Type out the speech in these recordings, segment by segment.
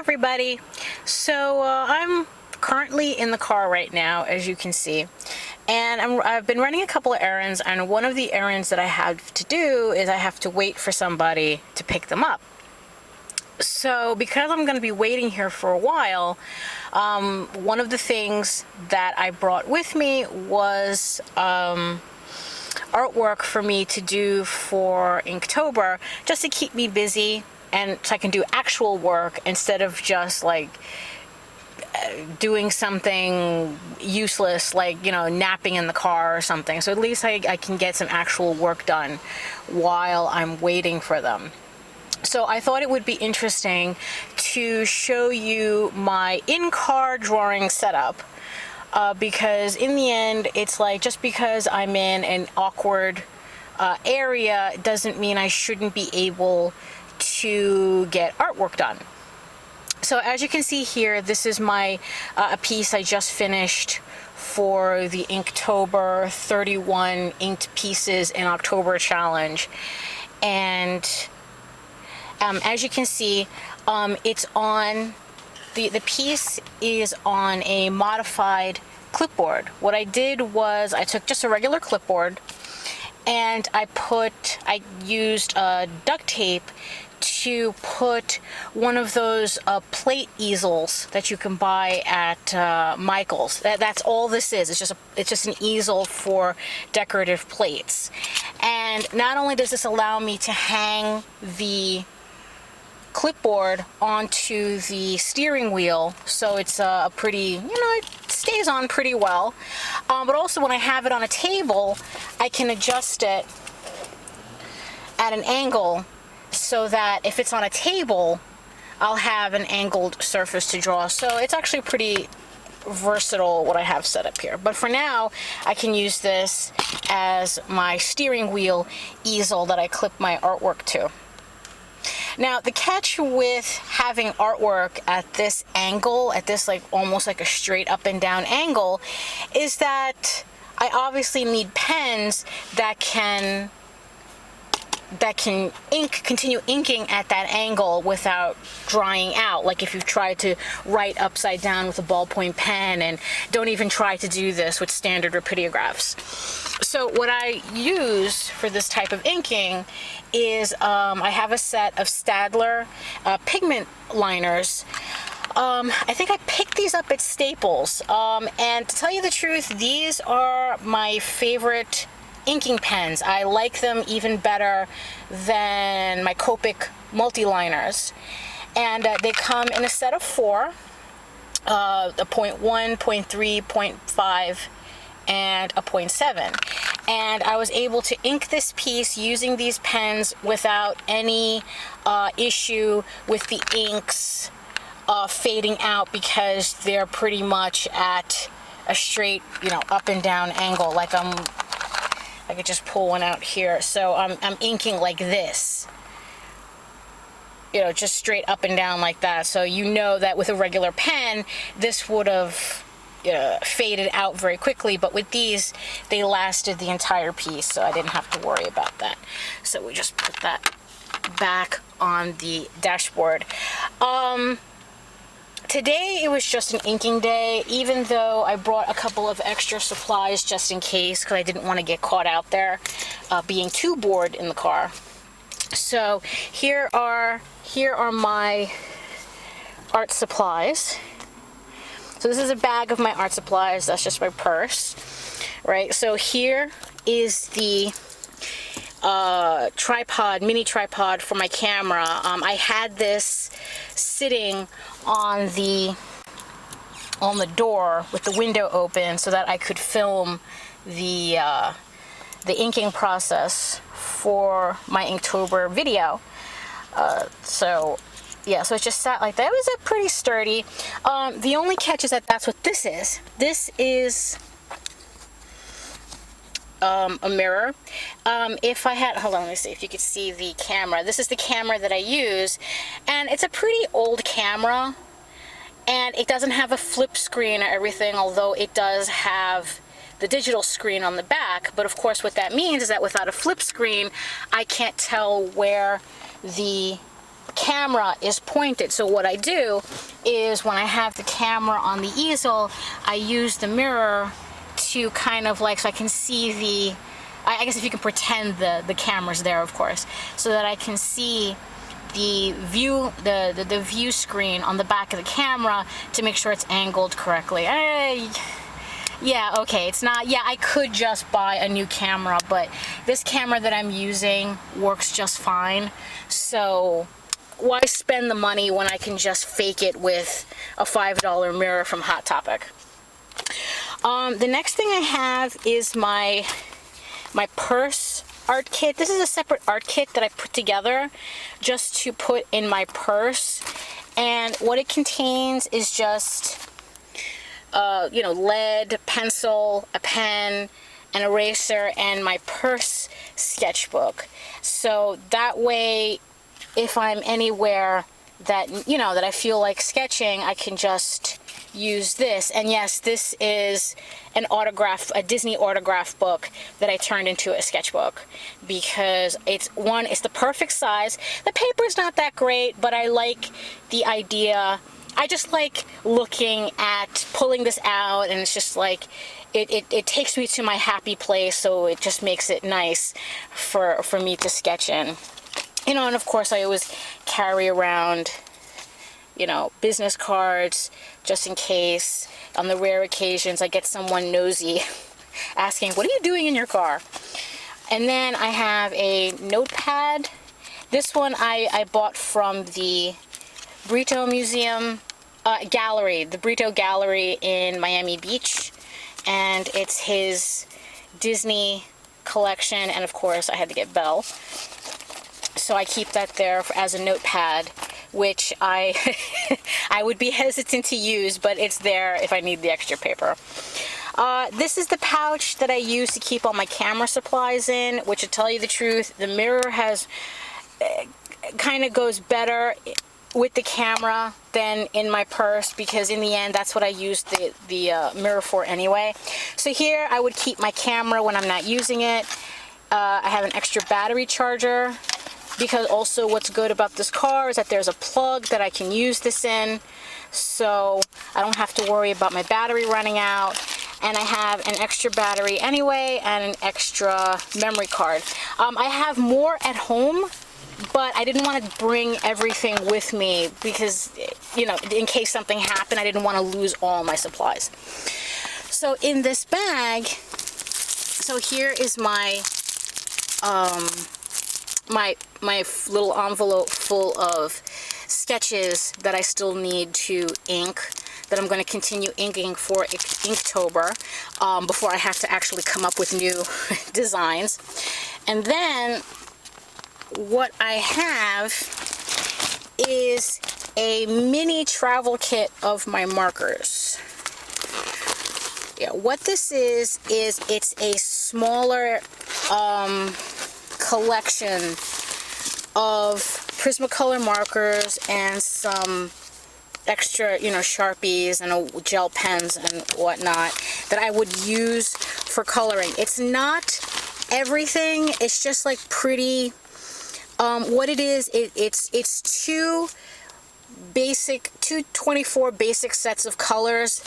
everybody. So I'm currently in the car right now, as you can see, and I've been running a couple of errands, and one of the errands that I have to do is I have to wait for somebody to pick them up. So because I'm going to be waiting here for a while, one of the things that I brought with me was artwork for me to do for Inktober, just to keep me busy and so I can do actual work instead of just like doing something useless, like, you know, napping in the car or something. So at least I can get some actual work done while I'm waiting for them. So I thought it would be interesting to show you my in-car drawing setup, because in the end, it's like, just because I'm in an awkward area doesn't mean I shouldn't be able to get artwork done. So as you can see here, this is my a piece I just finished for the Inktober 31 Inked Pieces in October challenge. And as you can see, it's on, the piece is on a modified clipboard. What I did was I took just a regular clipboard and I used duct tape to put one of those plate easels that you can buy at Michael's. That's all this is. It's just an easel for decorative plates. And not only does this allow me to hang the clipboard onto the steering wheel, so it's a pretty, it stays on pretty well, but also when I have it on a table, I can adjust it at an angle so that if it's on a table, I'll have an angled surface to draw. So it's actually pretty versatile what I have set up here. But for now, I can use this as my steering wheel easel that I clip my artwork to. Now, the catch with having artwork at this angle, at this like almost like a straight up and down angle, is that I obviously need pens that can continue inking at that angle without drying out. Like if you've tried to write upside down with a ballpoint pen, and don't even try to do this with standard rapidographs. So what I use for this type of inking is I have a set of Staedtler pigment liners. I think I picked these up at Staples, and to tell you the truth, these are my favorite inking pens. I like them even better than my Copic multi-liners. And they come in a set of 4, a 0.1, 0.3, 0.5, and a 0.7. And I was able to ink this piece using these pens without any issue with the inks fading out, because they're pretty much at a straight, up and down angle. Like I could just pull one out here. So I'm inking like this, just straight up and down like that. So that with a regular pen, this would have faded out very quickly, but with these, they lasted the entire piece, so I didn't have to worry about that. So we just put that back on the dashboard. Today it was just an inking day, even though I brought a couple of extra supplies just in case, because I didn't want to get caught out there being too bored in the car. So here are my art supplies. So this is a bag of my art supplies. That's just my purse, right? So here is the mini tripod for my camera. I had this sitting on the door with the window open so that I could film the inking process for my Inktober video. So it just sat like that. It was pretty sturdy. The only catch is that that's what this is. This is a mirror. If I had, hold on, let me see if you could see the camera. This is the camera that I use, and it's a pretty old camera, and it doesn't have a flip screen or everything, although it does have the digital screen on the back. But of course what that means is that without a flip screen, I can't tell where the camera is pointed. So what I do is when I have the camera on the easel, I use the mirror to kind of like, so I can see the, I guess if you can pretend the camera's there, of course, so that I can see the view, the view screen on the back of the camera to make sure it's angled correctly. Yeah, okay, it's not, yeah, I could just buy a new camera, but this camera that I'm using works just fine. So why spend the money when I can just fake it with a $5 mirror from Hot Topic? The next thing I have is my purse art kit. This is a separate art kit that I put together just to put in my purse. And what it contains is just, you know, lead, pencil, a pen, an eraser, and my purse sketchbook. So that way, if I'm anywhere that, you know, that I feel like sketching, I can just use this. And yes, this is an autograph, a Disney autograph book that I turned into a sketchbook, because it's the perfect size. The paper's not that great, but I like the idea. I just like looking at pulling this out, and it's just like it takes me to my happy place, so it just makes it nice for me to sketch in. You know, and of course I always carry around, you know, business cards just in case. On the rare occasions I get someone nosy asking, what are you doing in your car? And then I have a notepad. This one I bought from the Brito Museum Gallery, the Brito Gallery in Miami Beach, and it's his Disney collection, and of course I had to get Belle. So I keep that there as a notepad, which I would be hesitant to use, but it's there if I need the extra paper. This is the pouch that I use to keep all my camera supplies in, which, to tell you the truth, the mirror has kind of goes better with the camera than in my purse, because in the end that's what I use the mirror for anyway. So here I would keep my camera when I'm not using it. I have an extra battery charger, because also what's good about this car is that there's a plug that I can use this in, so I don't have to worry about my battery running out. And I have an extra battery anyway, and an extra memory card. I have more at home, but I didn't want to bring everything with me because, you know, in case something happened, I didn't want to lose all my supplies. So in this bag, so here is my my little envelope full of sketches that I still need to ink, that I'm going to continue inking for Inktober, before I have to actually come up with new designs. And then what I have is a mini travel kit of my markers. Yeah, what this is it's a smaller collection of Prismacolor markers and some extra, you know, Sharpies and gel pens and whatnot that I would use for coloring. It's not everything, it's just like pretty, what it is, it's two 24 basic sets of colors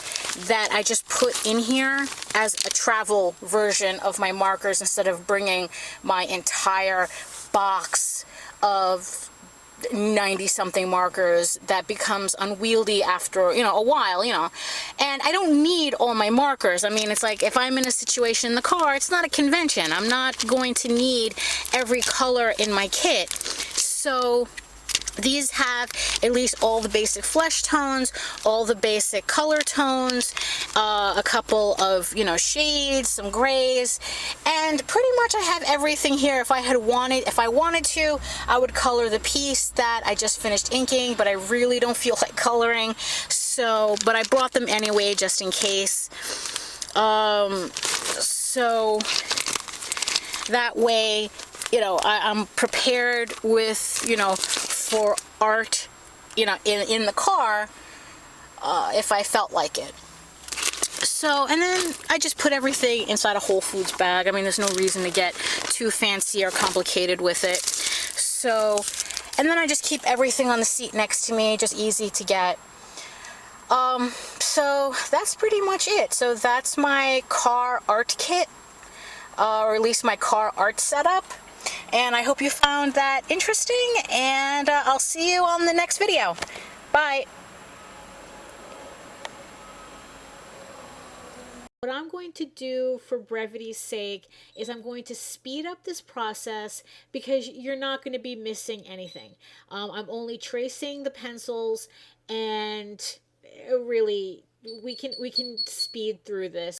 that I just put in here as a travel version of my markers, instead of bringing my entire box of 90-something markers that becomes unwieldy after, you know, a while, you know. And I don't need all my markers. I mean, it's like if I'm in a situation in the car, it's not a convention. I'm not going to need every color in my kit. So these have at least all the basic flesh tones, all the basic color tones, a couple of, you know, shades, some grays, and pretty much I have everything here. If I wanted to, I would color the piece that I just finished inking, but I really don't feel like coloring. So, but I brought them anyway, just in case. So that way, you know, I'm prepared with, you know, for art, you know, in the car, if I felt like it. So, and then I just put everything inside a Whole Foods bag. I mean, there's no reason to get too fancy or complicated with it. So, And then I just keep everything on the seat next to me, just easy to get. So that's pretty much it. So that's my car art kit, or at least my car art setup. And I hope you found that interesting, and I'll see you on the next video. Bye. What I'm going to do for brevity's sake is I'm going to speed up this process because you're not going to be missing anything. I'm only tracing the pencils, and really we can speed through this.